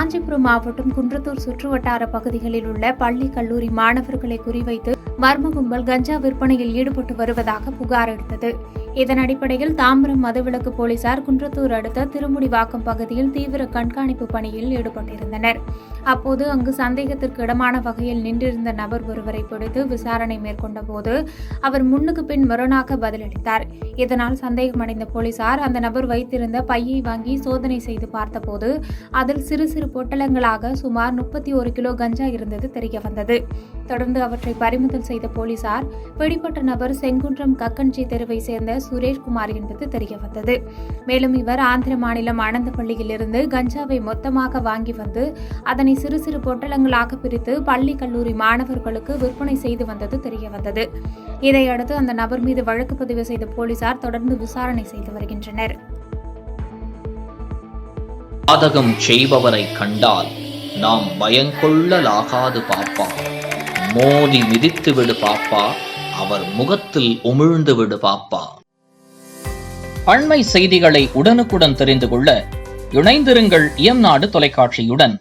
காஞ்சிபுரம் மாவட்டம் குன்றத்தூர் சுற்றுவட்டார பகுதிகளில் உள்ள பள்ளி கல்லூரி மாணவர்களை குறிவைத்து மர்ம கும்பல் கஞ்சா விற்பனையில் ஈடுபட்டு வருவதாக புகார் அளித்தது. இதன் அடிப்படையில் தாம்பரம் மதுவிலக்கு போலீசார் குன்றத்தூர் அடுத்த திருமுடிவாக்கம் பகுதியில் தீவிர கண்காணிப்பு பணியில் ஈடுபட்டிருந்தனர். அப்போது அங்கு சந்தேகத்திற்கு இடமான வகையில் நின்றிருந்த நபர் ஒருவரை பிடித்து விசாரணை மேற்கொண்ட போது அவர் முன்னுக்கு பின் முரணாக பதிலளித்தார். இதனால் சந்தேகமடைந்த போலீசார் அந்த நபர் வைத்திருந்த பையை வாங்கி சோதனை செய்து பார்த்தபோது அதில் சிறு சிறு பொட்டலங்களாக சுமார் 31 கிலோ கஞ்சா இருந்தது தெரியவந்தது. தொடர்ந்து அவற்றை பறிமுதல் செய்த போலீசார் பிடிப்பட்ட நபர் செங்குன்றம் கக்கன்சி தெருவை சேர்ந்த சுரேஷ்குமார் என்பது தெரியவந்தது. மேலும் இவர் ஆந்திர மாநிலம் ஆனந்தப்பள்ளியில் இருந்து கஞ்சாவை மொத்தமாக வாங்கி வந்து அதனை சிறு சிறு பொட்டலங்களாக பிரித்து பள்ளி கல்லூரி மாணவர்களுக்கு விற்பனை செய்து வந்தது தெரியவந்தது. இதையடுத்து அந்த நபர் மீது வழக்கு பதிவு செய்த போலீசார் தொடர்ந்து விசாரணை செய்து வருகின்றனர். பாதகம் செய்பவரை கண்டால் நாம் பயங்கொள்ளலாகாது பாப்பா, மோதி மிதித்து விடு பாப்பா, அவர் முகத்தில் உமிழ்ந்து விடு பாப்பா. அண்மை செய்திகளை உடனுக்குடன் தெரிந்து கொள்ள இணைந்திருங்கள் இயம்நாடு தொலைக்காட்சியுடன்.